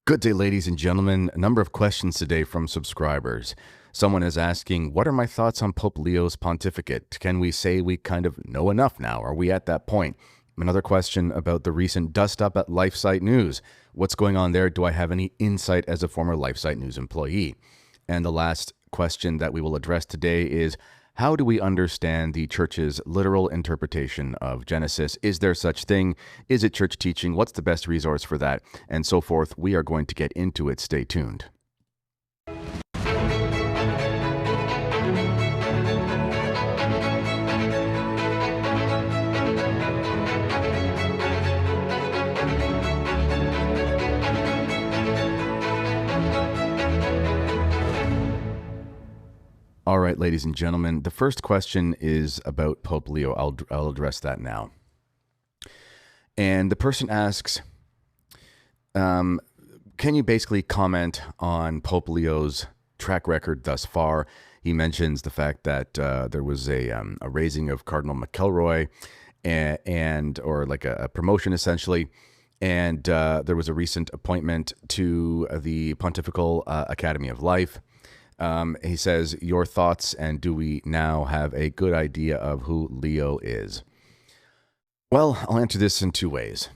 Good day, ladies and gentlemen. A number of questions today from subscribers. Someone is asking, what are my thoughts on Pope Leo's pontificate? Can we say we kind of know enough now? Are we at that point? Another question about the recent dust-up at LifeSite News. What's going on there? Do I have any insight as a former LifeSite News employee? And the last question that we will address today is, how do we understand the church's literal interpretation of Genesis? Is there such thing? Is it church teaching? What's the best resource for that? And so forth. We are going to get into it. Stay tuned. All right, ladies and gentlemen, the first question is about Pope Leo. I'll address that now. And the person asks, can you basically comment on Pope Leo's track record thus far? He mentions the fact that there was a raising of Cardinal McElroy or like a promotion essentially. And there was a recent appointment to the Pontifical Academy of Life. He says, your thoughts, and do we now have a good idea of who Leo is? Well, I'll answer this in two ways.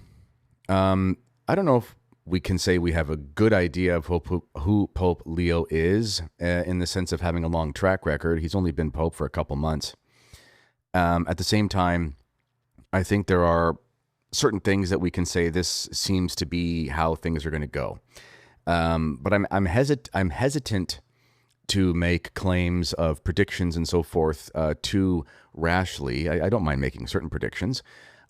I don't know if we can say we have a good idea of who Pope Leo is in the sense of having a long track record. He's only been Pope for a couple months. At the same time, I think there are certain things that we can say this seems to be how things are going to go. But I'm hesitant to make claims of predictions and so forth too rashly. I don't mind making certain predictions,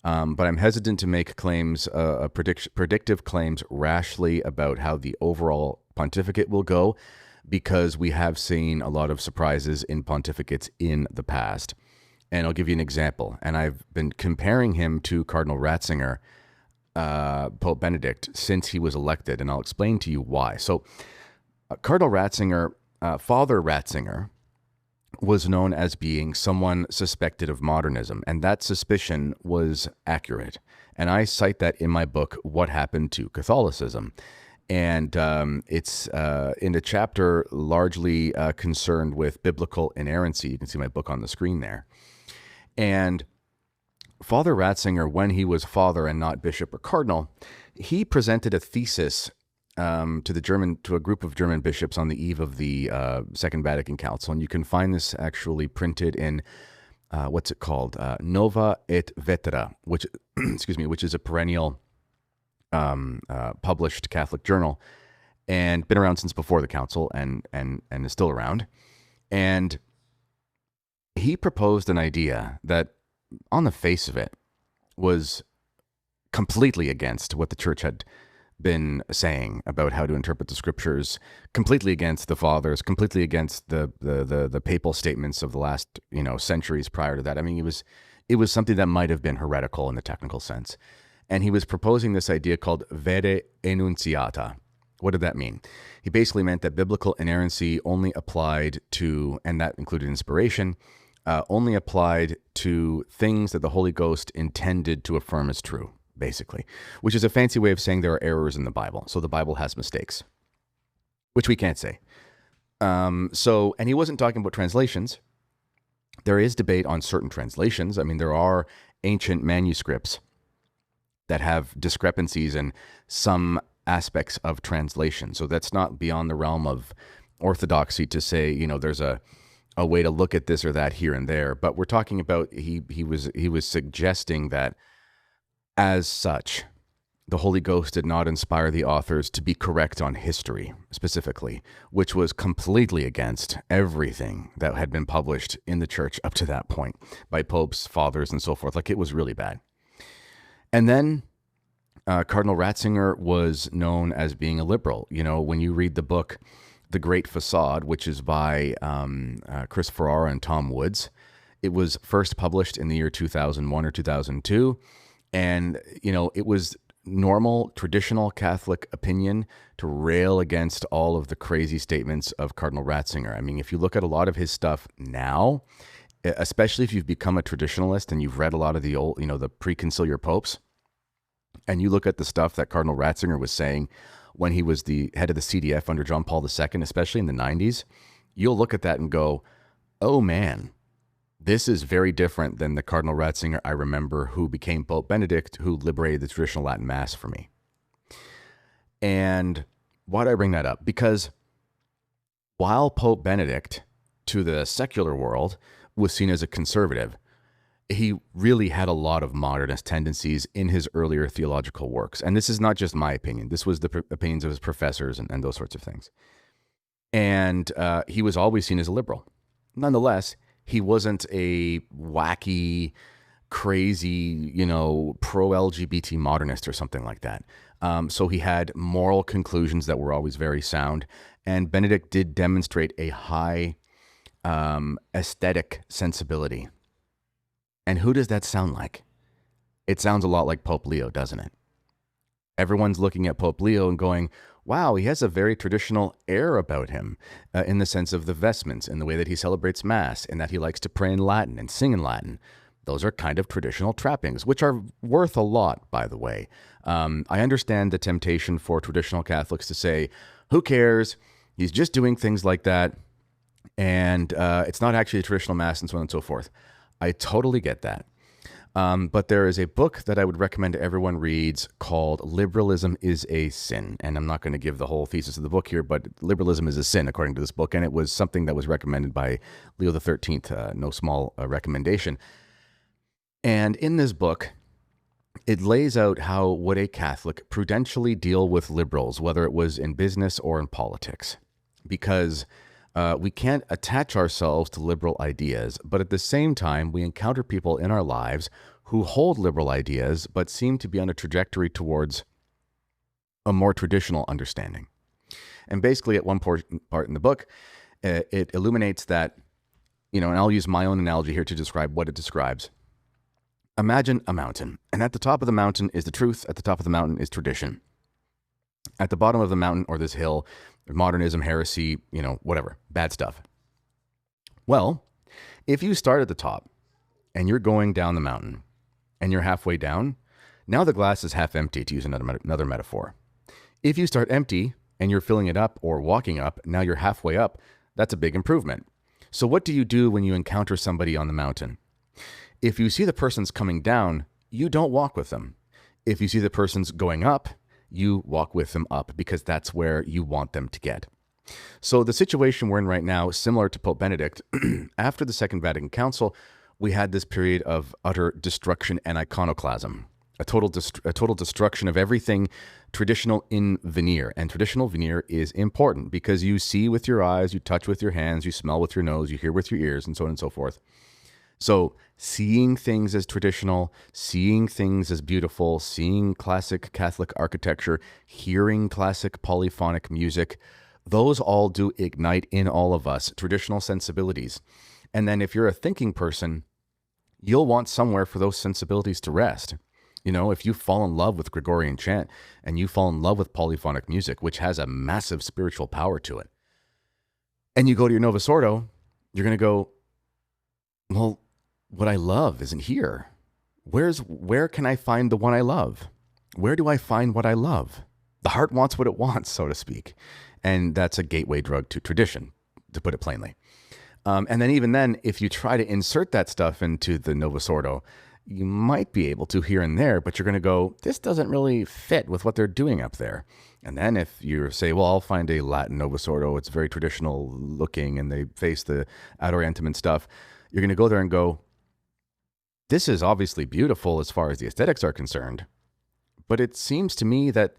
but I'm hesitant to make claims, predictive claims rashly about how the overall pontificate will go, because we have seen a lot of surprises in pontificates in the past. And I'll give you an example. And I've been comparing him to Cardinal Ratzinger, Pope Benedict, since he was elected, and I'll explain to you why. So Cardinal Ratzinger, Father Ratzinger, was known as being someone suspected of modernism, and that suspicion was accurate. And I cite that in my book, What Happened to Catholicism. And it's in a chapter largely concerned with biblical inerrancy. You can see my book on the screen there. And Father Ratzinger, when he was father and not bishop or cardinal, he presented a thesis to a group of German bishops on the eve of the Second Vatican Council, and you can find this actually printed in what's it called, Nova et Vetera, which which is a perennial published Catholic journal, and been around since before the Council, and is still around. And he proposed an idea that, on the face of it, was completely against what the Church had been saying about how to interpret the scriptures, completely against the fathers, completely against the papal statements of the last centuries prior to that. I mean, it was something that might have been heretical in the technical sense. And he was proposing this idea called vere enunciata. What did that mean? He basically meant that biblical inerrancy only applied to, and that included inspiration, only applied to things that the Holy Ghost intended to affirm as true, basically, which is a fancy way of saying there are errors in the Bible. So the Bible has mistakes, which we can't say. And he wasn't talking about translations. There is debate on certain translations. I mean, there are ancient manuscripts that have discrepancies in some aspects of translation. So that's not beyond the realm of orthodoxy to say, there's a way to look at this or that here and there. But we're talking about, he was suggesting that, as such, the Holy Ghost did not inspire the authors to be correct on history, specifically, which was completely against everything that had been published in the Church up to that point by popes, fathers, and so forth. Like, it was really bad. And then Cardinal Ratzinger was known as being a liberal. When you read the book The Great Facade, which is by Chris Ferrara and Tom Woods, it was first published in the year 2001 or 2002. And, it was normal, traditional Catholic opinion to rail against all of the crazy statements of Cardinal Ratzinger. I mean, if you look at a lot of his stuff now, especially if you've become a traditionalist and you've read a lot of the old, the pre-conciliar popes, and you look at the stuff that Cardinal Ratzinger was saying, when he was the head of the CDF under John Paul II, especially in the 90s, you'll look at that and go, oh man, this is very different than the Cardinal Ratzinger I remember, who became Pope Benedict, who liberated the traditional Latin Mass for me. And why do I bring that up? Because while Pope Benedict, to the secular world, was seen as a conservative, he really had a lot of modernist tendencies in his earlier theological works. And this is not just my opinion. This was the opinions of his professors and those sorts of things. And he was always seen as a liberal. Nonetheless, he wasn't a wacky, crazy, pro-LGBT modernist or something like that. So he had moral conclusions that were always very sound. And Benedict did demonstrate a high aesthetic sensibility. And who does that sound like? It sounds a lot like Pope Leo, doesn't it? Everyone's looking at Pope Leo and going, wow, he has a very traditional air about him in the sense of the vestments and the way that he celebrates Mass and that he likes to pray in Latin and sing in Latin. Those are kind of traditional trappings, which are worth a lot, by the way. I understand the temptation for traditional Catholics to say, who cares? He's just doing things like that. And it's not actually a traditional Mass and so on and so forth. I totally get that. But there is a book that I would recommend everyone reads called Liberalism is a Sin. And I'm not going to give the whole thesis of the book here, but liberalism is a sin, according to this book. And it was something that was recommended by Leo XIII, no small recommendation. And in this book, it lays out how would a Catholic prudentially deal with liberals, whether it was in business or in politics. Because we can't attach ourselves to liberal ideas, but at the same time, we encounter people in our lives who hold liberal ideas, but seem to be on a trajectory towards a more traditional understanding. And basically, at one part in the book, it illuminates that, and I'll use my own analogy here to describe what it describes. Imagine a mountain, and at the top of the mountain is the truth, at the top of the mountain is tradition. At the bottom of the mountain, or this hill, modernism, heresy, whatever, bad stuff. Well, if you start at the top and you're going down the mountain and you're halfway down, now the glass is half empty, to use another metaphor. If you start empty and you're filling it up or walking up, now you're halfway up, that's a big improvement. So what do you do when you encounter somebody on the mountain? If you see the person's coming down, you don't walk with them. If you see the person's going up, you walk with them up because that's where you want them to get. So the situation we're in right now, similar to Pope Benedict, after the Second Vatican Council, we had this period of utter destruction and iconoclasm, a total destruction of everything traditional in veneer. And traditional veneer is important because you see with your eyes, you touch with your hands, you smell with your nose, you hear with your ears, and so on and so forth. So seeing things as traditional, seeing things as beautiful, seeing classic Catholic architecture, hearing classic polyphonic music, those all do ignite in all of us traditional sensibilities. And then if you're a thinking person, you'll want somewhere for those sensibilities to rest. If you fall in love with Gregorian chant and you fall in love with polyphonic music, which has a massive spiritual power to it, and you go to your Novus Ordo, you're going to go, well, what I love isn't here. Where can I find the one I love? Where do I find what I love? The heart wants what it wants, so to speak. And that's a gateway drug to tradition, to put it plainly. And then even then, if you try to insert that stuff into the Novus Ordo, you might be able to here and there, but you're going to go, this doesn't really fit with what they're doing up there. And then if you say, well, I'll find a Latin Novus Ordo, it's very traditional looking, and they face the Ad Orientem and stuff, you're going to go there and go, this is obviously beautiful as far as the aesthetics are concerned, but it seems to me that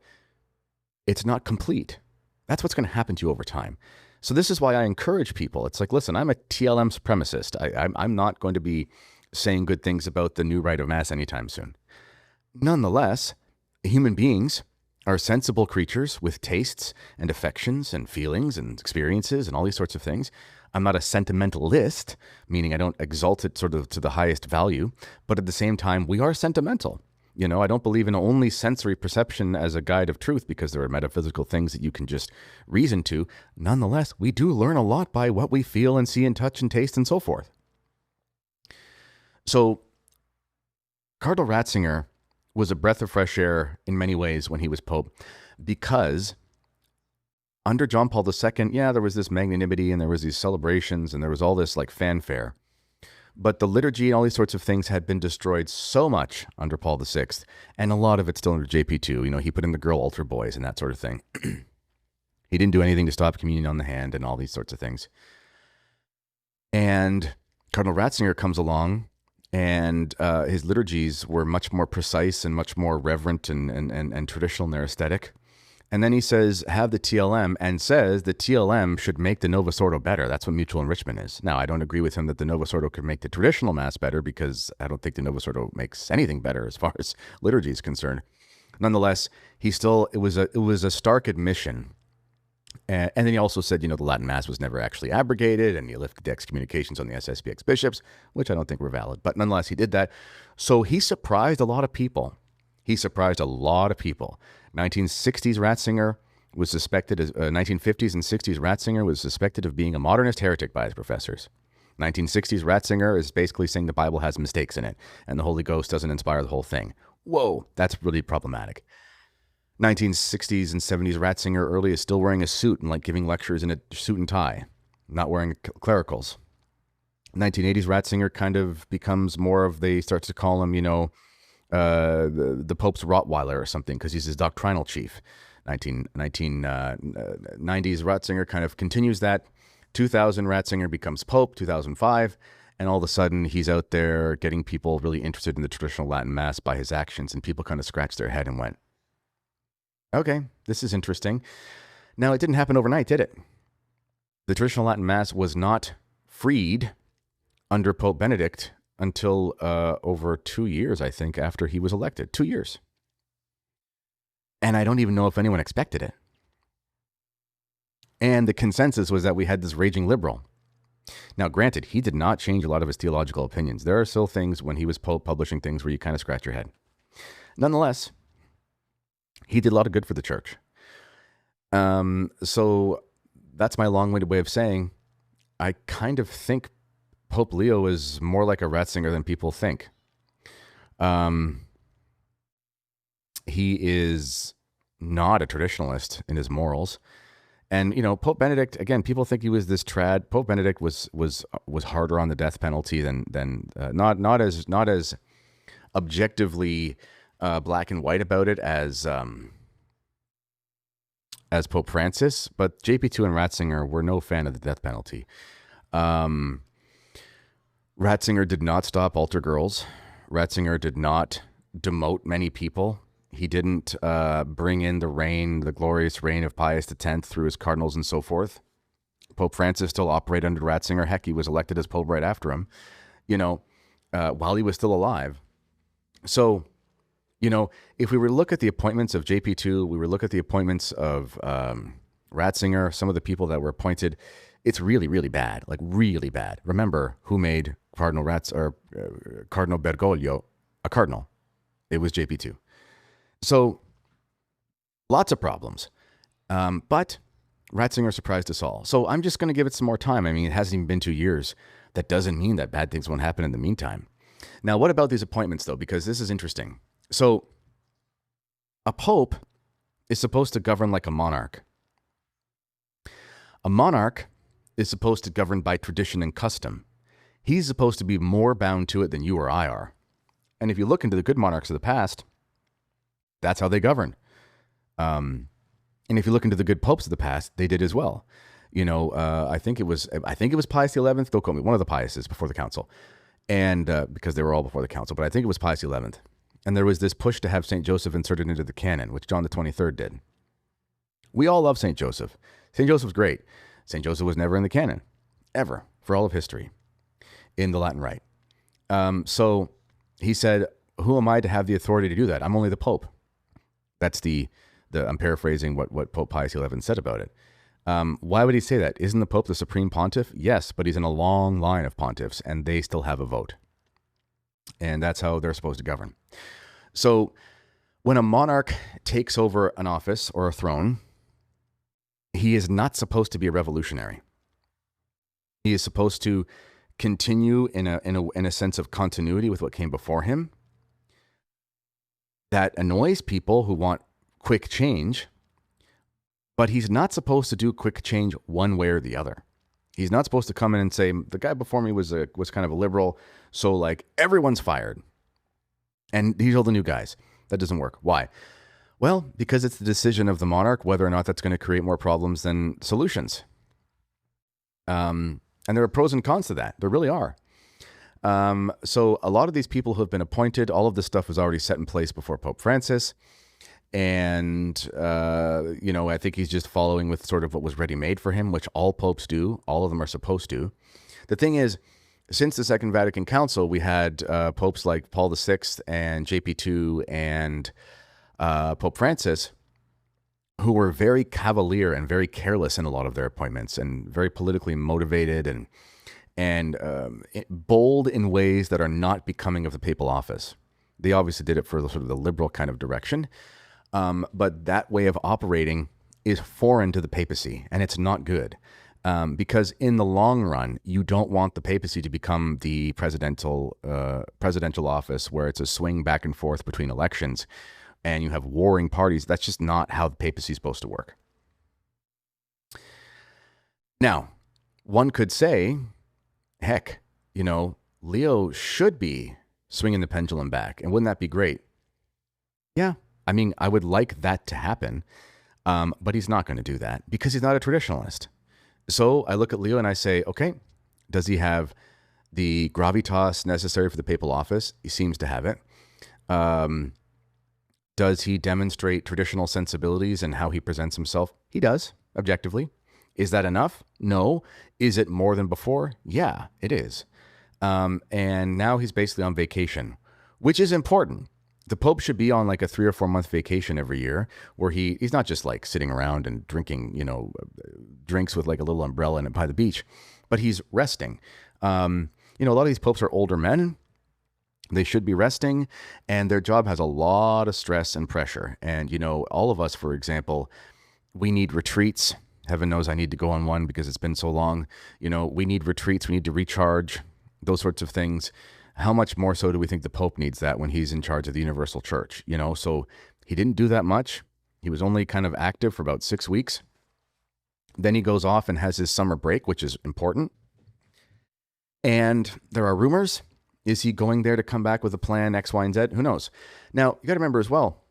it's not complete. That's what's going to happen to you over time. So this is why I encourage people. It's like, listen, I'm a TLM supremacist. I'm not going to be saying good things about the new rite of Mass anytime soon. Nonetheless, human beings are sensible creatures with tastes and affections and feelings and experiences and all these sorts of things. I'm not a sentimentalist, meaning I don't exalt it sort of to the highest value, but at the same time, we are sentimental. I don't believe in only sensory perception as a guide of truth because there are metaphysical things that you can just reason to. Nonetheless, we do learn a lot by what we feel and see and touch and taste and so forth. So Cardinal Ratzinger was a breath of fresh air in many ways when he was Pope because under John Paul II, yeah, there was this magnanimity and there was these celebrations and there was all this like fanfare. But the liturgy and all these sorts of things had been destroyed so much under Paul VI, and a lot of it still under JP2. You know, he put in the girl altar boys and that sort of thing. He didn't do anything to stop communion on the hand and all these sorts of things. And Cardinal Ratzinger comes along, and his liturgies were much more precise and much more reverent and traditional in their aesthetic. And then he says, have the TLM, and says the TLM should make the Novus Ordo better. That's what mutual enrichment is. Now, I don't agree with him that the Novus Ordo could make the traditional Mass better, because I don't think the Novus Ordo makes anything better as far as liturgy is concerned. Nonetheless, it was a stark admission. And then he also said, the Latin Mass was never actually abrogated, and he lifted the excommunications on the SSPX bishops, which I don't think were valid. But nonetheless, he did that. So he surprised a lot of people. 1960s Ratzinger was suspected as 1950s and 60s Ratzinger was suspected of being a modernist heretic by his professors. 1960s Ratzinger is basically saying the Bible has mistakes in it and the Holy Ghost doesn't inspire the whole thing. Whoa, that's really problematic. 1960s and 70s Ratzinger early is still wearing a suit and like giving lectures in a suit and tie, not wearing clericals. 1980s Ratzinger kind of becomes more of, they start to call him, the Pope's Rottweiler or something, because he's his doctrinal chief. 1990s Ratzinger kind of continues that. 2000 Ratzinger becomes Pope, 2005, and all of a sudden he's out there getting people really interested in the traditional Latin Mass by his actions, and people kind of scratched their head and went, okay, this is interesting. Now, it didn't happen overnight, did it? The traditional Latin Mass was not freed under Pope Benedict until over 2 years, I think, after he was elected. 2 years. And I don't even know if anyone expected it. And the consensus was that we had this raging liberal. Now, granted, he did not change a lot of his theological opinions. There are still things when he was Pope publishing things where you kind of scratch your head. Nonetheless, he did a lot of good for the church. So that's my long-winded way of saying I kind of think Pope Leo is more like a Ratzinger than people think. He is not a traditionalist in his morals. And, Pope Benedict, again, people think he was this trad. Pope Benedict was harder on the death penalty than not as objectively black and white about it as Pope Francis, but JP2 and Ratzinger were no fan of the death penalty. Ratzinger did not stop altar girls. Ratzinger did not demote many people. He didn't bring in the glorious reign of Pius X through his cardinals and so forth. Pope Francis still operated under Ratzinger. Heck, he was elected as Pope right after him, while he was still alive. So, if we were to look at the appointments of JP2, we were to look at the appointments of Ratzinger, some of the people that were appointed, it's really, really bad, like really bad. Remember who made Cardinal Bergoglio a cardinal? It was JP2. So lots of problems, but Ratzinger surprised us all. So I'm just going to give it some more time. I mean, it hasn't even been 2 years. That doesn't mean that bad things won't happen in the meantime. Now, what about these appointments, though? Because this is interesting. So a pope is supposed to govern like a monarch. A monarch is supposed to govern by tradition and custom. He's supposed to be more bound to it than you or I are. And if you look into the good monarchs of the past, that's how they govern. And if you look into the good popes of the past, they did as well. I think it was Pius XI. Don't quote me. One of the Piuses before the council, and because they were all before the council, but I think it was Pius XI. And there was this push to have St. Joseph inserted into the canon, which John the 23rd did. We all love St. Joseph. St. Joseph's great. St. Joseph was never in the canon, ever, for all of history, in the Latin Rite. So he said, who am I to have the authority to do that? I'm only the Pope. That's I'm paraphrasing what Pope Pius XI said about it. Why would he say that? Isn't the Pope the supreme pontiff? Yes, but he's in a long line of pontiffs, and they still have a vote. And that's how they're supposed to govern. So when a monarch takes over an office or a throne, he is not supposed to be a revolutionary. He is supposed to continue in a sense of continuity with what came before him. That annoys people who want quick change, But he's not supposed to do quick change one way or the other. He's not supposed to come in and say, the guy before me was kind of a liberal, so like everyone's fired. And these are the new guys. That doesn't work. Why? Well, because it's the decision of the monarch whether or not that's going to create more problems than solutions. And there are pros and cons to that. There really are. So a lot of these people who have been appointed, all of this stuff was already set in place before Pope Francis. And, I think he's just following with sort of what was ready-made for him, which all popes do. All of them are supposed to. The thing is, since the Second Vatican Council, we had popes like Paul VI and JP2 and Pope Francis, who were very cavalier and very careless in a lot of their appointments and very politically motivated and bold in ways that are not becoming of the papal office. They obviously did it for sort of the liberal kind of direction. But that way of operating is foreign to the papacy, and it's not good. Because in the long run, you don't want the papacy to become the presidential office where it's a swing back and forth between elections and you have warring parties. That's just not how the papacy is supposed to work. Now, one could say, heck, Leo should be swinging the pendulum back. And wouldn't that be great? Yeah. I mean, I would like that to happen, but he's not going to do that because he's not a traditionalist. So I look at Leo and I say, okay, does he have the gravitas necessary for the papal office? He seems to have it. Does he demonstrate traditional sensibilities and how he presents himself? He does, objectively. Is that enough? No. Is it more than before? Yeah, it is. And now he's basically on vacation, which is important. The Pope should be on like a 3 or 4 month vacation every year where he's not just like sitting around and drinking, drinks with like a little umbrella in it by the beach, but he's resting. A lot of these popes are older men. They should be resting, and their job has a lot of stress and pressure. And, all of us, for example, we need retreats. Heaven knows I need to go on one because it's been so long. We need retreats. We need to recharge, those sorts of things. How much more so do we think the Pope needs that when he's in charge of the Universal Church? So he didn't do that much. He was only kind of active for about 6 weeks. Then he goes off and has his summer break, which is important. And there are rumors. Is he going there to come back with a plan X, Y, and Z? Who knows? Now, you got to remember as well,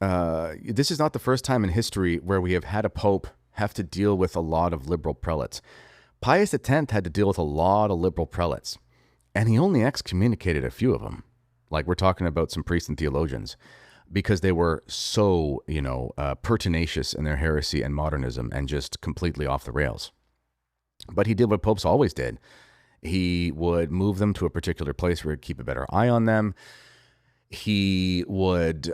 this is not the first time in history where we have had a Pope have to deal with a lot of liberal prelates. Pius X had to deal with a lot of liberal prelates, and he only excommunicated a few of them. Like we're talking about some priests and theologians, because they were so, pertinacious in their heresy and modernism and just completely off the rails. But he did what popes always did. He would move them to a particular place where he'd keep a better eye on them. He would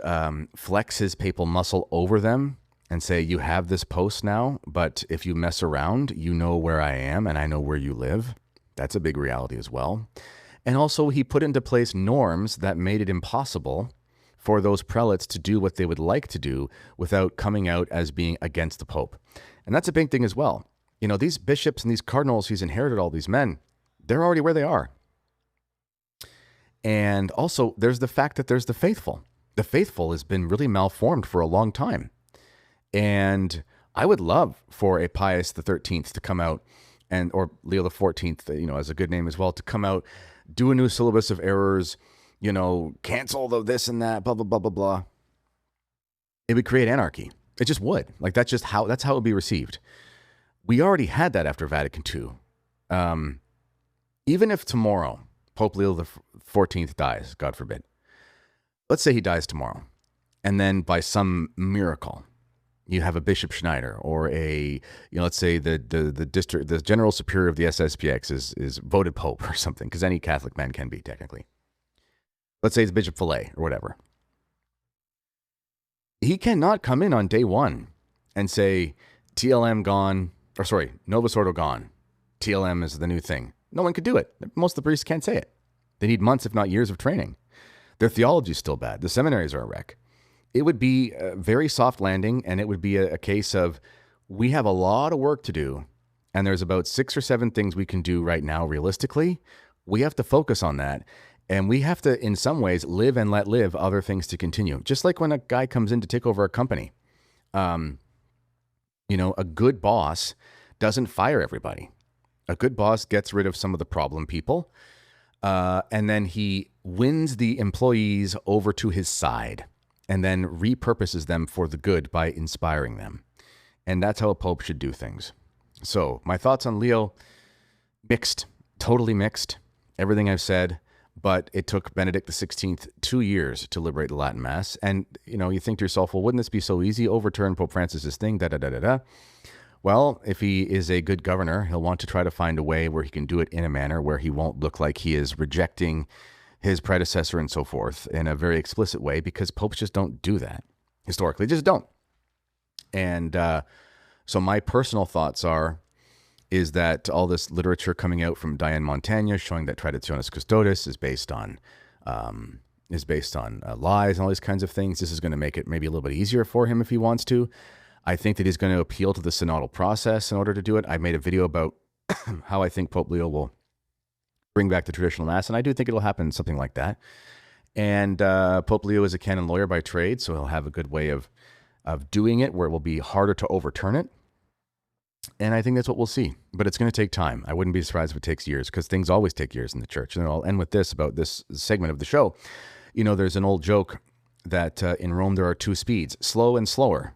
flex his papal muscle over them and say, you have this post now, but if you mess around, you know where I am and I know where you live. That's a big reality as well. And also he put into place norms that made it impossible for those prelates to do what they would like to do without coming out as being against the Pope. And that's a big thing as well. These bishops and these cardinals, he's inherited all these men. They're already where they are. And also there's the fact that there's the faithful. The faithful has been really malformed for a long time. And I would love for a Pius XIII to come out or Leo XIV, as a good name as well, to come out, do a new syllabus of errors, cancel this and that, blah, blah, blah, blah, blah. It would create anarchy. It just would. Like that's how it would be received. We already had that after Vatican II. Even if tomorrow Pope Leo XIV dies, God forbid, let's say he dies tomorrow, and then by some miracle, you have a Bishop Schneider or let's say the General Superior of the SSPX is voted Pope or something, because any Catholic man can be technically. Let's say it's Bishop Fillet or whatever. He cannot come in on day one and say TLM gone, or sorry, Novus Ordo gone. TLM is the new thing. No one could do it. Most of the priests can't say it. They need months, if not years, of training. Their theology is still bad. The seminaries are a wreck. It would be a very soft landing, and it would be a case of we have a lot of work to do, and there's about 6 or 7 things we can do right now realistically. We have to focus on that, And we have to, in some ways, live and let live other things to continue. Just like when a guy comes in to take over a company, a good boss doesn't fire everybody. A good boss gets rid of some of the problem people, and then he wins the employees over to his side and then repurposes them for the good by inspiring them. And that's how a pope should do things. So my thoughts on Leo, mixed, totally mixed, everything I've said, but it took Benedict XVI 2 years to liberate the Latin Mass. And, you think to yourself, well, wouldn't this be so easy? Overturn Pope Francis's thing, da-da-da-da-da. Well, if he is a good governor, he'll want to try to find a way where he can do it in a manner where he won't look like he is rejecting his predecessor and so forth in a very explicit way, because popes just don't do that. Historically, just don't. And so my personal thoughts is that all this literature coming out from Diane Montaigne showing that Traditionis Custodes is based on lies and all these kinds of things. This is going to make it maybe a little bit easier for him if he wants to. I think that he's going to appeal to the synodal process in order to do it. I made a video about how I think Pope Leo will bring back the traditional Mass, and I do think it'll happen, something like that. And Pope Leo is a canon lawyer by trade, so he'll have a good way of doing it where it will be harder to overturn it. And I think that's what we'll see. But it's going to take time. I wouldn't be surprised if it takes years, because things always take years in the church. And I'll end with this about this segment of the show. There's an old joke that in Rome there are two speeds, slow and slower.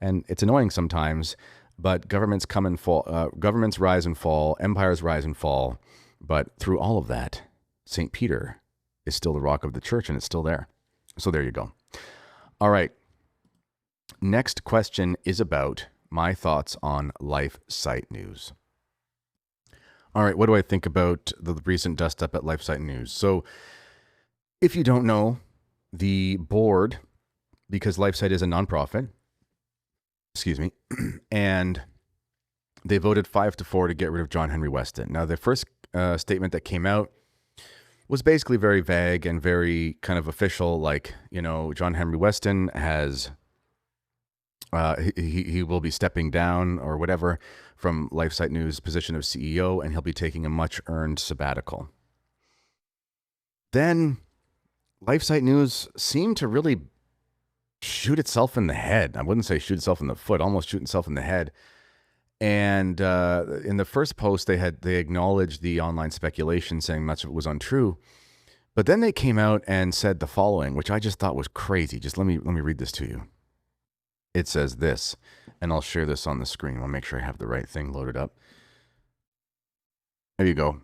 And it's annoying sometimes, but governments come and fall. Governments rise and fall. Empires rise and fall. But through all of that, St. Peter is still the rock of the church, and it's still there. So there you go. All right. Next question is about my thoughts on LifeSite news. All right, what do I think about the recent dust up at LifeSite news? So if you don't know, the board, because LifeSite is a nonprofit, and they voted 5-4 to get rid of John Henry Westen. Now, the first statement that came out was basically very vague and very kind of official, like, John Henry Westen has... he will be stepping down or whatever from LifeSite News' position of CEO, and he'll be taking a much-earned sabbatical. Then LifeSite News seemed to really shoot itself in the head. I wouldn't say shoot itself in the foot, almost shoot itself in the head. And in the first post, they acknowledged the online speculation, saying much of it was untrue. But then they came out and said the following, which I just thought was crazy. Just let me read this to you. It says this, and I'll share this on the screen. I'll make sure I have the right thing loaded up. There you go.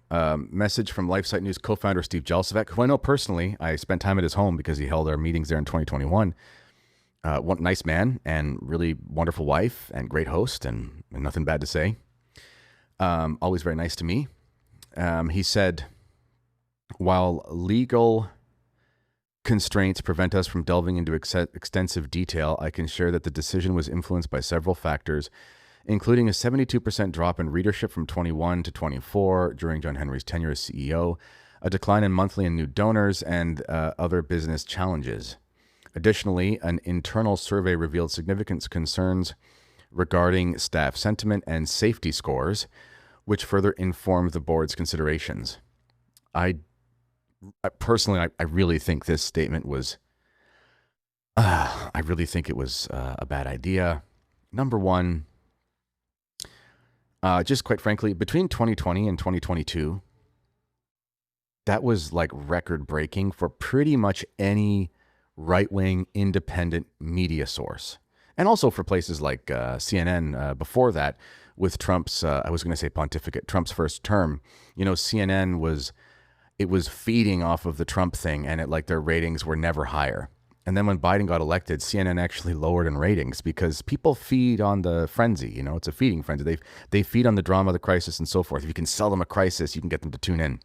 Message from LifeSite News co-founder Steve Jalsevek, who I know personally. I spent time at his home because he held our meetings there in 2021. One nice man and really wonderful wife and great host, and nothing bad to say. Always very nice to me. He said, while legal constraints prevent us from delving into extensive detail, I can share that the decision was influenced by several factors, including a 72% drop in readership from 21 to 24 during John Henry's tenure as CEO, a decline in monthly and new donors, and other business challenges. Additionally, an internal survey revealed significant concerns regarding staff sentiment and safety scores, which further informed the board's considerations. I personally really think this statement was, I really think it was a bad idea. Number one, just quite frankly, between 2020 and 2022, that was like record breaking for pretty much any right-wing independent media source. And also for places like CNN before that with Trump's, I was going to say pontificate, Trump's first term. CNN was feeding off of the Trump thing, and their ratings were never higher. And then when Biden got elected, CNN actually lowered in ratings because people feed on the frenzy. It's a feeding frenzy. They feed on the drama, the crisis, and so forth. If you can sell them a crisis, you can get them to tune in.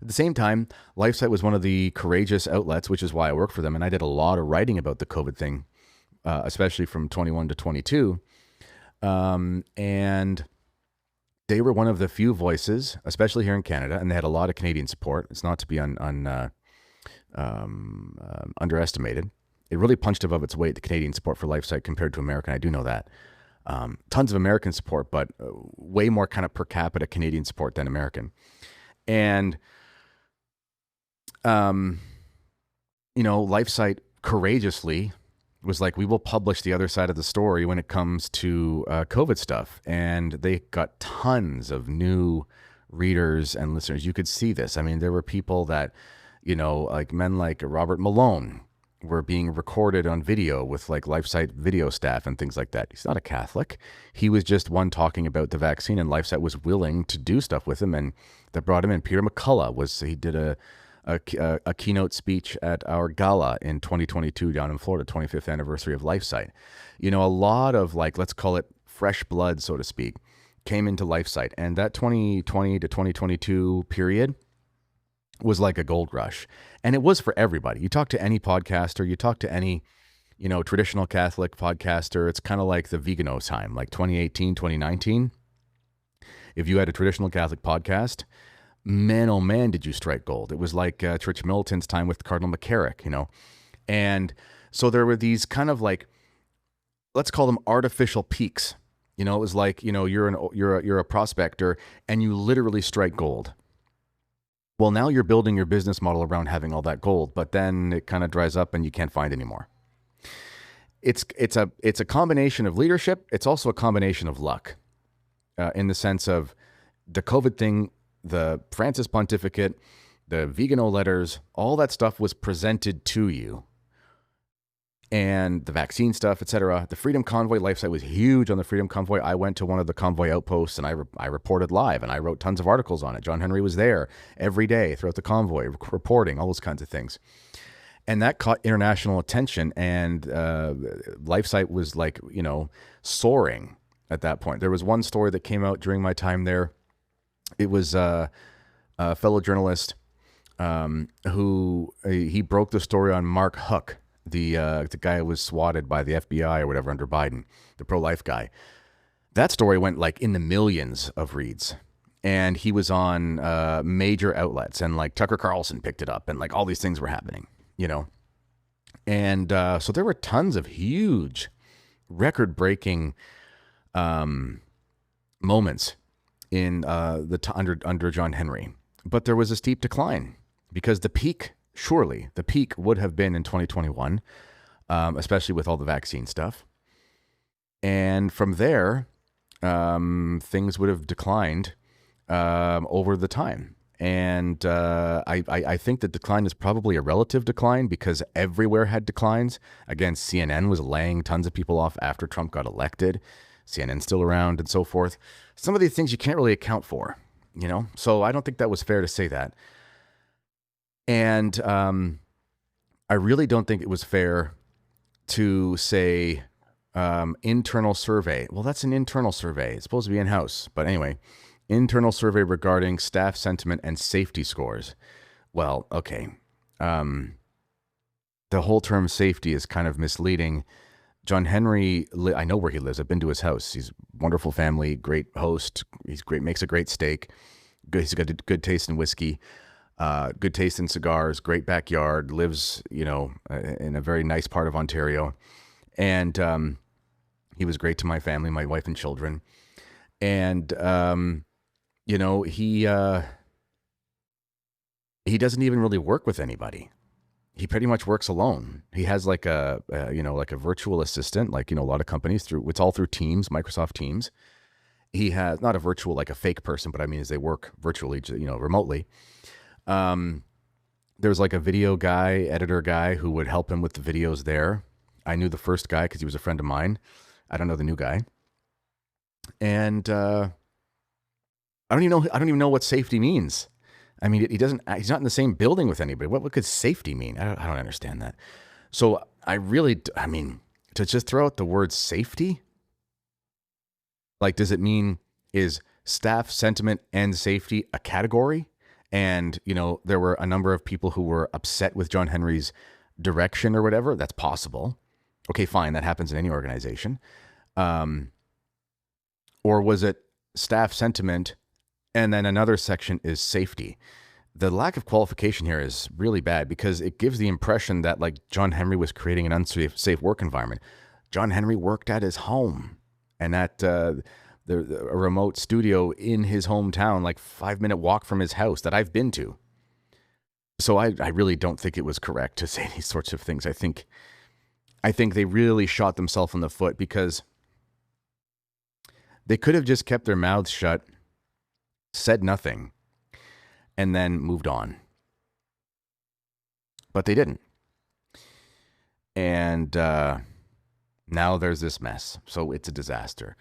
At the same time, LifeSite was one of the courageous outlets, which is why I work for them. And I did a lot of writing about the COVID thing, especially from 21 to 22. And they were one of the few voices, especially here in Canada, and they had a lot of Canadian support. It's not to be underestimated. It really punched above its weight, the Canadian support for LifeSite compared to American. I do know that. Tons of American support, but way more kind of per capita Canadian support than American. And um, LifeSite courageously was like, we will publish the other side of the story when it comes to COVID stuff. And they got tons of new readers and listeners. You could see this. I mean, there were people that, like men like Robert Malone were being recorded on video with like LifeSite video staff and things like that. He's not a Catholic. He was just one talking about the vaccine, and LifeSite was willing to do stuff with him, and that brought him in. Peter McCullough he did a keynote speech at our gala in 2022 down in Florida, 25th anniversary of LifeSite. A lot of like, let's call it fresh blood, so to speak, came into LifeSite. And that 2020 to 2022 period was like a gold rush. And it was for everybody. You talk to any podcaster, you talk to any, traditional Catholic podcaster, it's kind of like the Vigano time, like 2018, 2019. If you had a traditional Catholic podcast, man, oh man, did you strike gold. It was like Church Militant's time with Cardinal McCarrick, And so there were these kind of like, let's call them artificial peaks. It was like, you're a prospector and you literally strike gold. Well, now you're building your business model around having all that gold, but then it kind of dries up and you can't find any more. It's a combination of leadership. It's also a combination of luck, in the sense of the COVID thing, the Francis pontificate, the Vigano letters, all that stuff was presented to you. And the vaccine stuff, etc. The Freedom Convoy, LifeSite was huge on the Freedom Convoy. I went to one of the convoy outposts and I reported live and I wrote tons of articles on it. John Henry was there every day throughout the convoy, reporting, all those kinds of things. And that caught international attention, and LifeSite was like, soaring at that point. There was one story that came out during my time there. It was a fellow journalist who he broke the story on Mark Huck, the guy who was swatted by the FBI or whatever under Biden, the pro-life guy. That story went like in the millions of reads, and he was on major outlets, and like Tucker Carlson picked it up, and like all these things were happening, And so there were tons of huge, record-breaking moments in under John Henry, but there was a steep decline because the peak would have been in 2021, especially with all the vaccine stuff, and from there, things would have declined over the time. And I think the decline is probably a relative decline because everywhere had declines. Again, CNN was laying tons of people off after Trump got elected. CNN's still around and so forth. Some of these things you can't really account for, So I don't think that was fair to say that. And I really don't think it was fair to say internal survey. Well, that's an internal survey. It's supposed to be in-house. But anyway, internal survey regarding staff sentiment and safety scores. Well, okay. The whole term safety is kind of misleading. John Henry, I know where he lives. I've been to his house. He's a wonderful family, great host. He's great, makes a great steak. He's got good taste in whiskey, good taste in cigars, great backyard, lives, in a very nice part of Ontario. And he was great to my family, my wife and children. And, he doesn't even really work with anybody. He pretty much works alone. He has like a virtual assistant, like, a lot of companies it's all through Teams, Microsoft Teams. He has not a virtual, like a fake person, but I mean, as they work virtually, remotely. There's like a video guy, editor guy who would help him with the videos there. I knew the first guy because he was a friend of mine. I don't know the new guy. And, I don't even know what safety means. I mean, he's not in the same building with anybody. What could safety mean? I don't understand that. So to just throw out the word safety, like, does it mean, is staff sentiment and safety a category? And, there were a number of people who were upset with John Henry's direction or whatever. That's possible. Okay, fine. That happens in any organization. Or was it staff sentiment and then another section is safety? The lack of qualification here is really bad because it gives the impression that like John Henry was creating an unsafe work environment. John Henry worked at his home and at a remote studio in his hometown, like 5-minute walk from his house that I've been to. So I really don't think it was correct to say these sorts of things. I think they really shot themselves in the foot because they could have just kept their mouths shut, said nothing, and then moved on. But they didn't. And now there's this mess. So it's a disaster.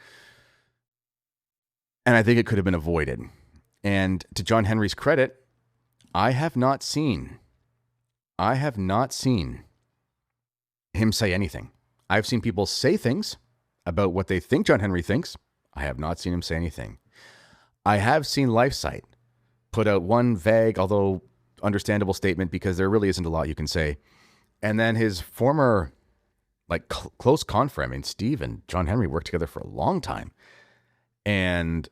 And I think it could have been avoided. And to John Henry's credit, I have not seen him say anything. I've seen people say things about what they think John Henry thinks. I have not seen him say anything. I have seen LifeSite put out one vague, although understandable statement, because there really isn't a lot you can say. And then his former, close confrere, I mean, Steve and John Henry worked together for a long time. And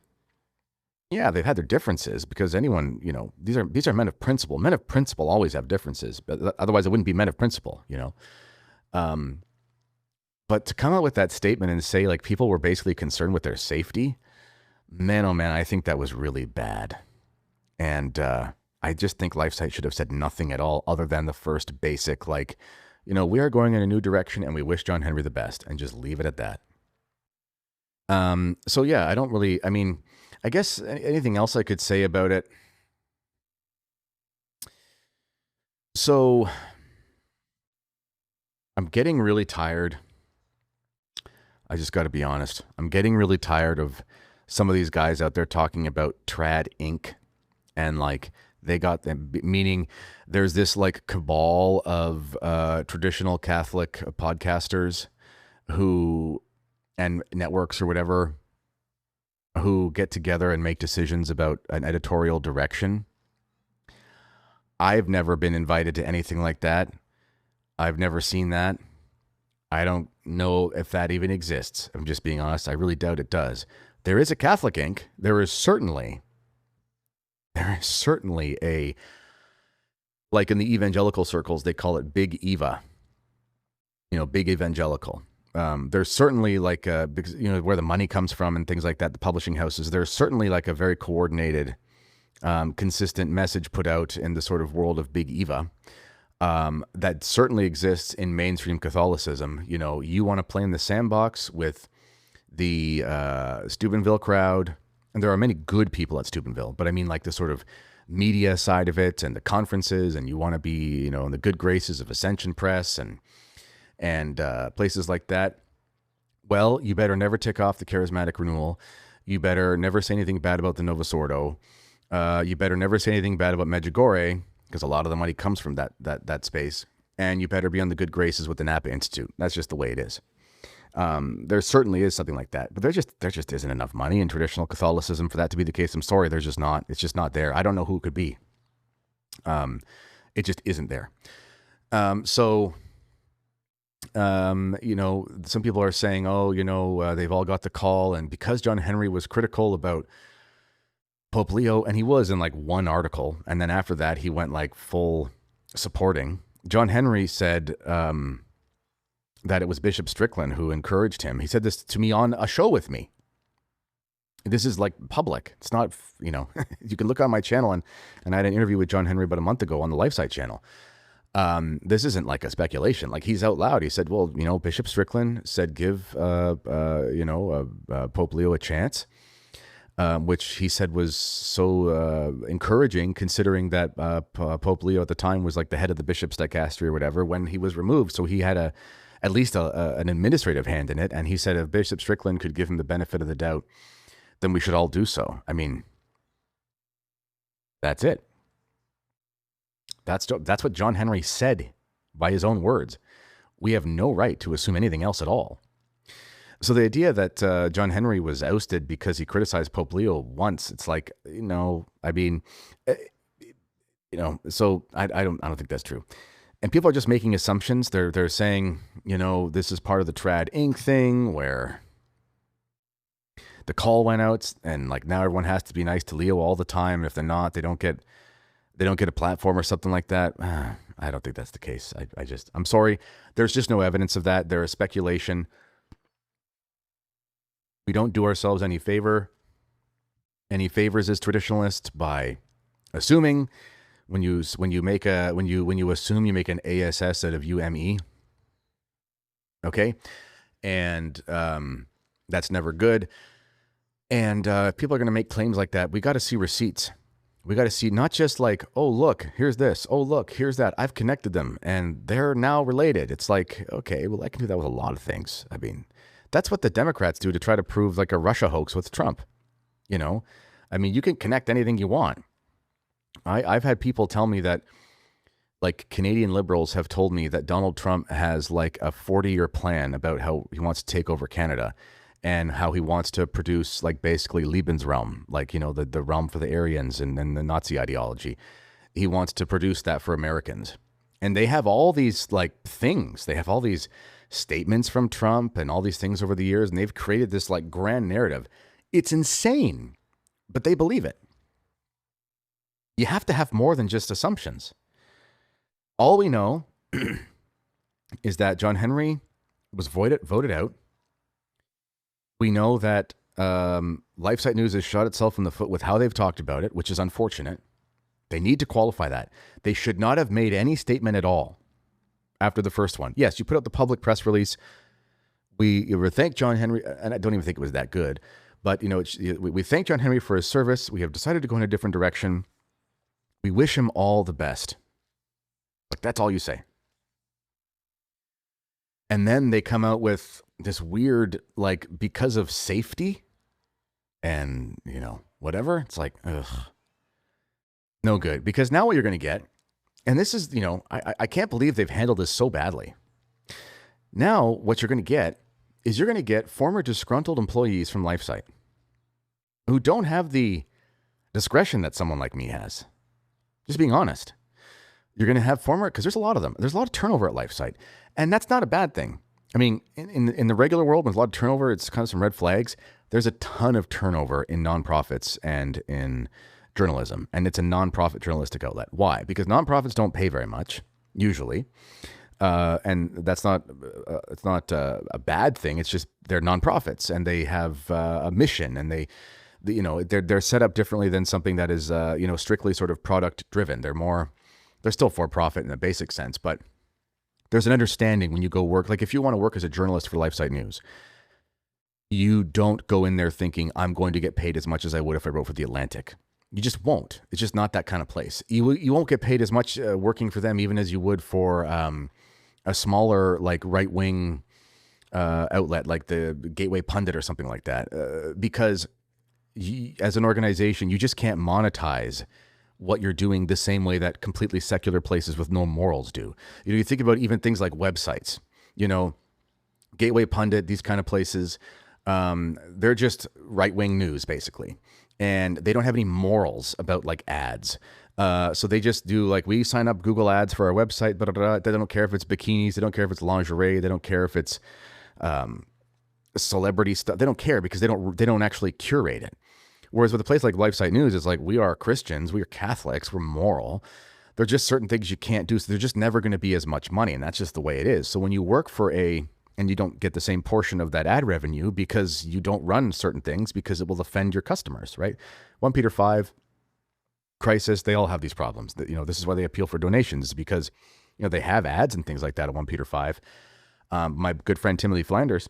yeah, they've had their differences because anyone, these are men of principle. Men of principle always have differences, but otherwise it wouldn't be men of principle, But to come out with that statement and say people were basically concerned with their safety, man, oh man, I think that was really bad. And I just think LifeSite should have said nothing at all other than the first basic, we are going in a new direction and we wish John Henry the best, and just leave it at that. So yeah, I guess anything else I could say about it. So I'm getting really tired. I just got to be honest. I'm getting really tired of some of these guys out there talking about Trad Inc. And they got them, meaning there's this cabal of traditional Catholic podcasters and networks or whatever, who get together and make decisions about an editorial direction. I've never been invited to anything like that. I've never seen that. I don't know if that even exists. I'm just being honest. I really doubt it does. There is a Catholic Inc. There is certainly a, in the evangelical circles, they call it Big Eva, big evangelical. There's certainly because, where the money comes from and things like that, the publishing houses, there's certainly a very coordinated, consistent message put out in the sort of world of Big Eva. That certainly exists in mainstream Catholicism. You want to play in the sandbox with the Steubenville crowd, and there are many good people at Steubenville, but I mean the sort of media side of it and the conferences, and you want to be, in the good graces of Ascension Press and places like that. Well, you better never tick off the Charismatic Renewal. You better never say anything bad about the Novus Ordo. You better never say anything bad about Medjugorje, because a lot of the money comes from that space. And you better be on the good graces with the Napa Institute. That's just the way it is. There certainly is something like that, but there just isn't enough money in traditional Catholicism for that to be the case. I'm sorry, there's just not. It's just not there. I don't know who it could be. It just isn't there. Some people are saying, they've all got the call, and because John Henry was critical about Pope Leo, and he was in one article, and then after that he went full supporting. John Henry said that it was Bishop Strickland who encouraged him. He said this to me on a show with me. This is public. It's not, you can look on my channel, and I had an interview with John Henry about a month ago on the LifeSite channel. This isn't a speculation. He's out loud. He said, well, Bishop Strickland said, give, Pope Leo a chance, which he said was so encouraging, considering that Pope Leo at the time was the head of the bishop's dicastery or whatever when he was removed. So he had at least an administrative hand in it. And he said if Bishop Strickland could give him the benefit of the doubt, then we should all do so. I mean, that's it. That's what John Henry said by his own words. We have no right to assume anything else at all. So the idea that John Henry was ousted because he criticized Pope Leo once, it's so I don't think that's true. And people are just making assumptions. They're saying, this is part of the Trad Inc. thing where the call went out and now everyone has to be nice to Leo all the time. And if they're not, they don't get a platform or something like that. I don't think that's the case. I'm sorry. There's just no evidence of that. There is speculation. We don't do ourselves any favors as traditionalists by assuming when you assume you make an ASS out of UME. Okay, and that's never good. And if people are going to make claims like that, we got to see receipts. We got to see not just like, oh, look, here's this. Oh, look, here's that. I've connected them and they're now related. It's like, okay, well, I can do that with a lot of things. I mean, that's what the Democrats do to try to prove like a Russia hoax with Trump. You know, I mean, you can connect anything you want. I've had people tell me that, like, Canadian liberals have told me that Donald Trump has like a 40-year plan about how he wants to take over Canada and how he wants to produce like basically Lebensraum, like, you know, the realm for the Aryans and the Nazi ideology. He wants to produce that for Americans. And they have all these like things. They have all these statements from Trump and all these things over the years. And they've created this like grand narrative. It's insane, but they believe it. You have to have more than just assumptions. All we know is that John Henry was voted out. We know that LifeSite News has shot itself in the foot with how they've talked about it, which is unfortunate. They need to qualify that. They should not have made any statement at all after the first one. Yes, you put out the public press release. We thank John Henry, and I don't even think it was that good, but you know, we thank John Henry for his service. We have decided to go in a different direction. We wish him all the best. Like, that's all you say. And then they come out with this weird, like, because of safety and, you know, whatever. It's like, ugh, no good. Because now what you're going to get, and this is, you know, I can't believe they've handled this so badly. Now what you're going to get is you're going to get former disgruntled employees from LifeSite who don't have the discretion that someone like me has. Just being honest. You're going to have former, because there's a lot of them. There's a lot of turnover at LifeSite. And that's not a bad thing. I mean, in the regular world, with a lot of turnover, it's kind of some red flags. There's a ton of turnover in nonprofits and in journalism. And it's a nonprofit journalistic outlet. Why? Because nonprofits don't pay very much, usually. And that's not, it's not a bad thing. It's just they're nonprofits and they have a mission, and you know, they're set up differently than something that is, you know, strictly sort of product driven. They're still for profit in a basic sense, but there's an understanding when you go work. Like, if you want to work as a journalist for LifeSite News, you don't go in there thinking, I'm going to get paid as much as I would if I wrote for The Atlantic. You just won't. It's just not that kind of place. You won't get paid as much working for them even as you would for a smaller, like, right-wing outlet like the Gateway Pundit or something like that, because as an organization, you just can't monetize what you're doing the same way that completely secular places with no morals do. You know, you think about even things like websites, you know, Gateway Pundit, these kind of places, they're just right-wing news basically. And they don't have any morals about like ads. So they just do like, we sign up Google ads for our website, but they don't care if it's bikinis. They don't care if it's lingerie. They don't care if it's celebrity stuff. They don't care because they don't actually curate it. Whereas with a place like LifeSite News, it's like, we are Christians, we are Catholics, we're moral. There are just certain things you can't do. So there's just never going to be as much money. And that's just the way it is. So when you work for and you don't get the same portion of that ad revenue because you don't run certain things because it will offend your customers, right? 1 Peter 5, Crisis, they all have these problems. You know, this is why they appeal for donations, because, you know, they have ads and things like that at 1 Peter 5. My good friend Timothy Flanders,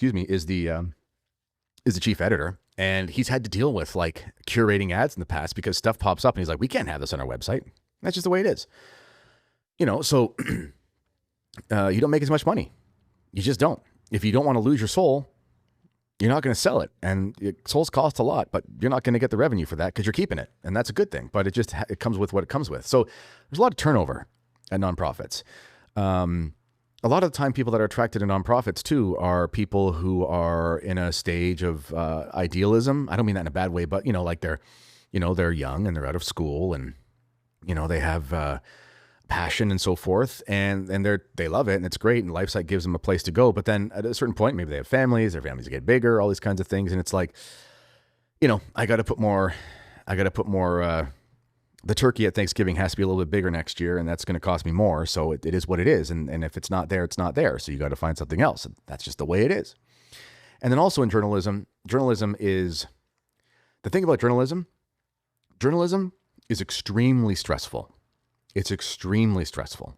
is the chief editor. And he's had to deal with like curating ads in the past because stuff pops up and he's like, we can't have this on our website. That's just the way it is. You know, so you don't make as much money. You just don't. If you don't want to lose your soul, you're not going to sell it. And souls cost a lot, but you're not going to get the revenue for that because you're keeping it. And that's a good thing. But it comes with what it comes with. So there's a lot of turnover at nonprofits. A lot of the time, people that are attracted to nonprofits too are people who are in a stage of idealism. I don't mean that in a bad way, but you know, like they're young and they're out of school, and you know, they have passion and so forth, and they love it and it's great, and LifeSite gives them a place to go. But then at a certain point, maybe they have families, their families get bigger, all these kinds of things, and it's like, you know, I got to put more. The turkey at Thanksgiving has to be a little bit bigger next year, and that's going to cost me more. So it is what it is. And if it's not there, it's not there. So you got to find something else. And that's just the way it is. And then also in journalism is the thing about journalism is extremely stressful. It's extremely stressful.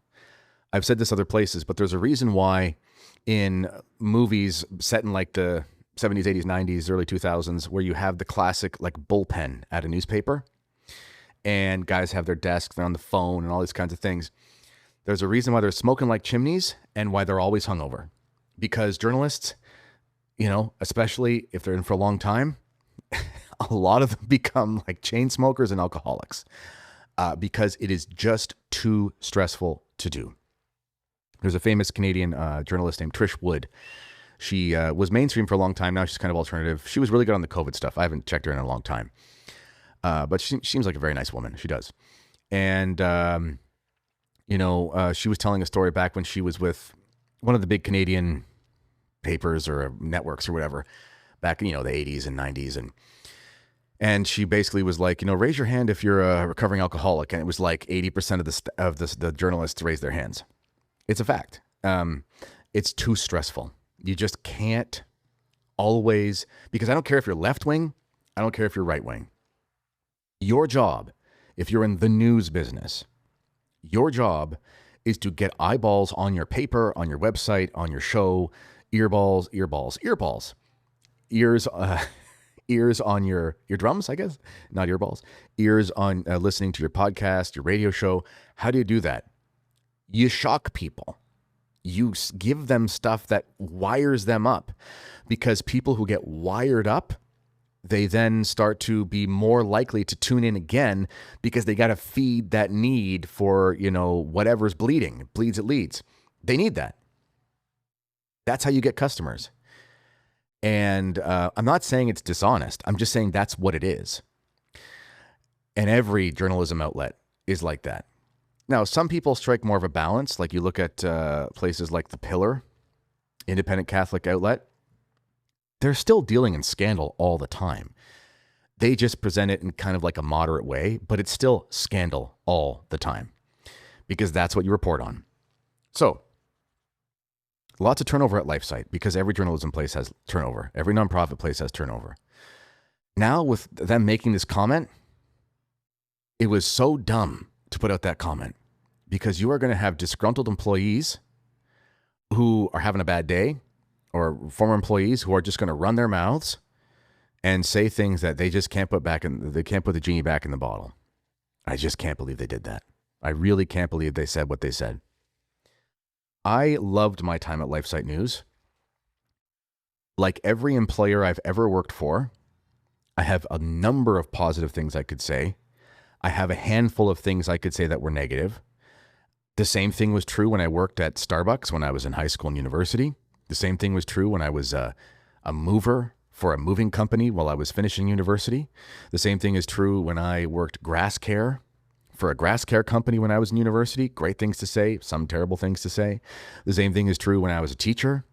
I've said this other places, but there's a reason why in movies set in like the 70s, 80s, 90s, early 2000s, where you have the classic like bullpen at a newspaper and guys have their desks, they're on the phone and all these kinds of things. There's a reason why they're smoking like chimneys and why they're always hungover. Because journalists, especially if they're in for a long time, a lot of them become like chain smokers and alcoholics because it is just too stressful to do. There's a famous Canadian journalist named Trish Wood. She was mainstream for a long time. Now she's kind of alternative. She was really good on the COVID stuff. I haven't checked her in a long time. But she seems like a very nice woman. She does. And, she was telling a story back when she was with one of the big Canadian papers or networks or whatever back in, the 80s and 90s. And she basically was like, raise your hand if you're a recovering alcoholic. And it was like 80% of the journalists raised their hands. It's a fact. It's too stressful. You just can't always, because I don't care if you're left wing, I don't care if you're right wing. Your job, if you're in the news business, your job is to get eyeballs on your paper, on your website, on your show, ears on your drums, I guess, not earballs, ears on listening to your podcast, your radio show. How do you do that? You shock people. You give them stuff that wires them up, because people who get wired up, they then start to be more likely to tune in again because they got to feed that need for, whatever's bleeding. It bleeds, it leads. They need that. That's how you get customers. And I'm not saying it's dishonest. I'm just saying that's what it is. And every journalism outlet is like that. Now, some people strike more of a balance. Like you look at places like The Pillar, independent Catholic outlet. They're still dealing in scandal all the time. They just present it in kind of like a moderate way, but it's still scandal all the time because that's what you report on. So, lots of turnover at LifeSite because every journalism place has turnover. Every nonprofit place has turnover. Now, with them making this comment, it was so dumb to put out that comment because you are going to have disgruntled employees who are having a bad day, or former employees who are just going to run their mouths and say things that they just can't put they can't put the genie back in the bottle. I just can't believe they did that. I really can't believe they said what they said. I loved my time at LifeSite News. Like every employer I've ever worked for, I have a number of positive things I could say. I have a handful of things I could say that were negative. The same thing was true when I worked at Starbucks when I was in high school and university. The same thing was true when I was a mover for a moving company while I was finishing university. The same thing is true when I worked grass care for a grass care company when I was in university. Great things to say, some terrible things to say. The same thing is true when I was a teacher.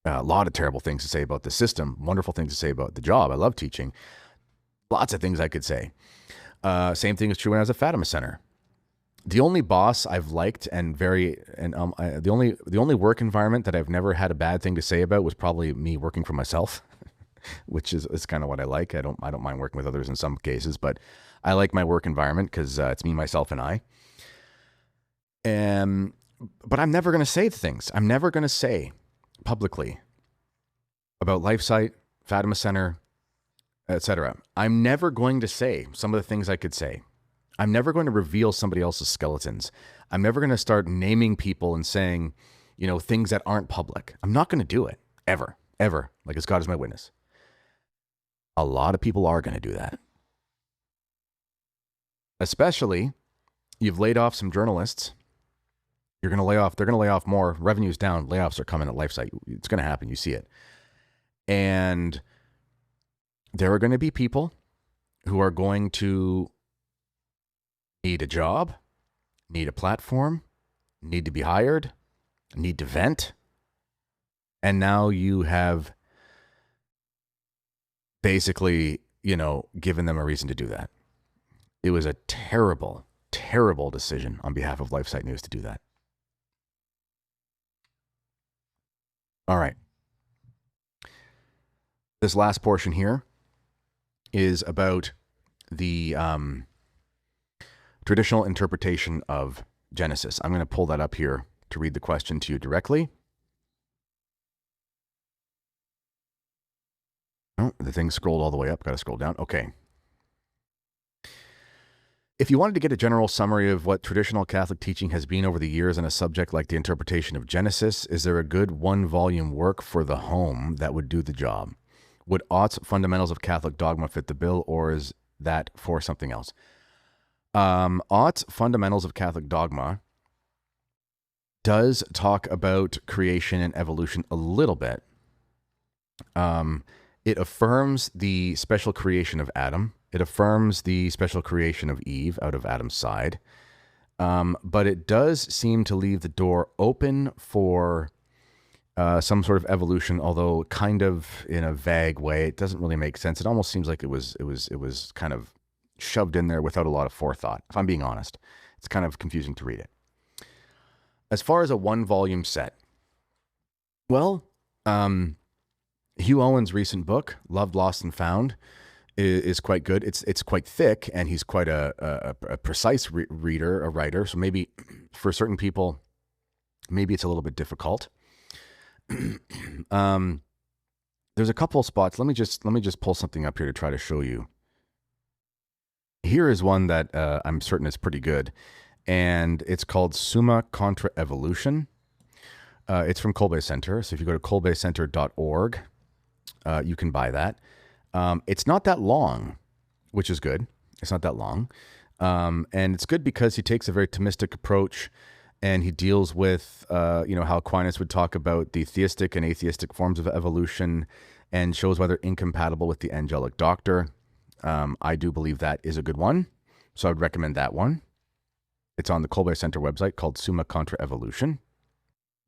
A lot of terrible things to say about the system, wonderful things to say about the job. I love teaching. Lots of things I could say. Same thing is true when I was at Fatima Center. The only boss I've liked the only work environment that I've never had a bad thing to say about was probably me working for myself, which is kind of what I like. I don't mind working with others in some cases, but I like my work environment because it's me, myself, and I. But I'm never going to say the things. I'm never going to say publicly about LifeSite, Fatima Center, etc. I'm never going to say some of the things I could say. I'm never going to reveal somebody else's skeletons. I'm never going to start naming people and saying, things that aren't public. I'm not going to do it ever, like as God is my witness. A lot of people are going to do that. Especially you've laid off some journalists. They're going to lay off more. Revenue's down. Layoffs are coming at LifeSite. It's going to happen. You see it. And there are going to be people who are going to need a job, need a platform, need to be hired, need to vent. And now you have basically, given them a reason to do that. It was a terrible, terrible decision on behalf of LifeSite News to do that. All right. This last portion here is about the traditional interpretation of Genesis. I'm going to pull that up here to read the question to you directly. Oh, the thing scrolled all the way up. Got to scroll down. Okay. If you wanted to get a general summary of what traditional Catholic teaching has been over the years on a subject like the interpretation of Genesis, is there a good one-volume work for the home that would do the job? Would Ott's Fundamentals of Catholic Dogma fit the bill, or is that for something else? Ott's Fundamentals of Catholic Dogma does talk about creation and evolution a little bit. It affirms the special creation of Adam. It affirms the special creation of Eve out of Adam's side. But it does seem to leave the door open for some sort of evolution, although kind of in a vague way. It doesn't really make sense. It almost seems like it was kind of shoved in there without a lot of forethought. If I'm being honest, it's kind of confusing to read it. As far as a one-volume set, well, Hugh Owen's recent book, Loved, Lost, and Found, is quite good. It's quite thick, and he's quite a precise reader, a writer. So maybe for certain people, maybe it's a little bit difficult. There's a couple of spots. Let me just pull something up here to try to show you. Here is one that I'm certain is pretty good, and it's called Summa Contra Evolution. It's from Kolbe Center. So if you go to kolbecenter.org, you can buy that. It's not that long, which is good. It's not that long. And it's good because he takes a very Thomistic approach, and he deals with, how Aquinas would talk about the theistic and atheistic forms of evolution and shows why they're incompatible with the angelic doctor. I do believe that is a good one. So I would recommend that one. It's on the Kolbe Center website called Summa Contra Evolution.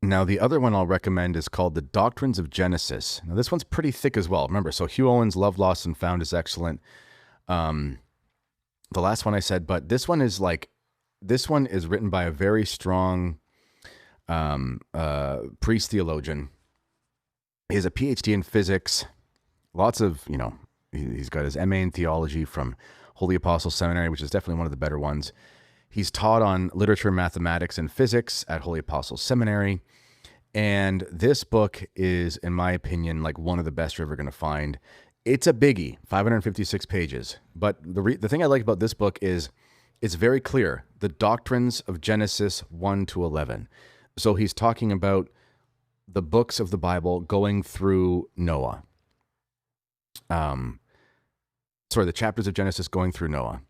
Now, the other one I'll recommend is called The Doctrines of Genesis. Now, this one's pretty thick as well. Remember, so Hugh Owen's Love, Lost, and Found is excellent. The last one I said, but this one is written by a very strong priest theologian. He has a PhD in physics. Lots of, he's got his MA in theology from Holy Apostle Seminary, which is definitely one of the better ones. He's taught on literature, mathematics, and physics at Holy Apostle Seminary. And this book is, in my opinion, like one of the best you're ever going to find. It's a biggie, 556 pages. But the thing I like about this book is it's very clear. The doctrines of Genesis 1 to 11. So he's talking about the books of the Bible going through Noah. The chapters of Genesis going through Noah.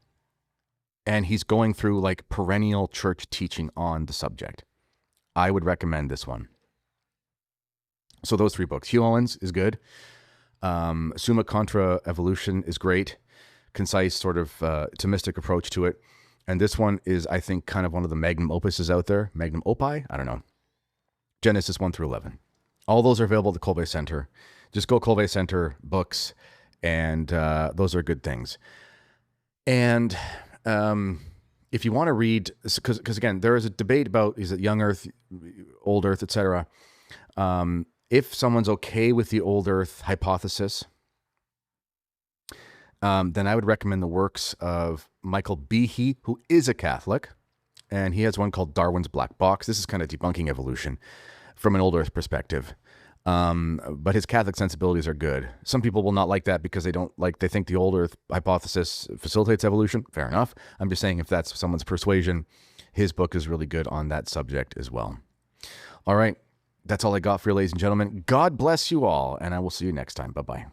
And he's going through like perennial church teaching on the subject. I would recommend this one. So those three books. Hugh Owen's is good. Summa Contra Evolution is great. Concise, sort of Thomistic approach to it. And this one is, I think, kind of one of the magnum opuses out there. Magnum opus? I don't know. Genesis 1 through 11. All those are available at the Kolbe Center. Just go Kolbe Center books, and those are good things. And if you want to read, because again, there is a debate about, is it young Earth, old Earth, etc. If someone's okay with the old Earth hypothesis, then I would recommend the works of Michael Behe, who is a Catholic, and he has one called Darwin's Black Box. This is kind of debunking evolution from an old Earth perspective. But his Catholic sensibilities are good. Some people will not like that because they think the old Earth hypothesis facilitates evolution. Fair enough. I'm just saying if that's someone's persuasion, his book is really good on that subject as well. All right. That's all I got for you, ladies and gentlemen. God bless you all, and I will see you next time. Bye-bye.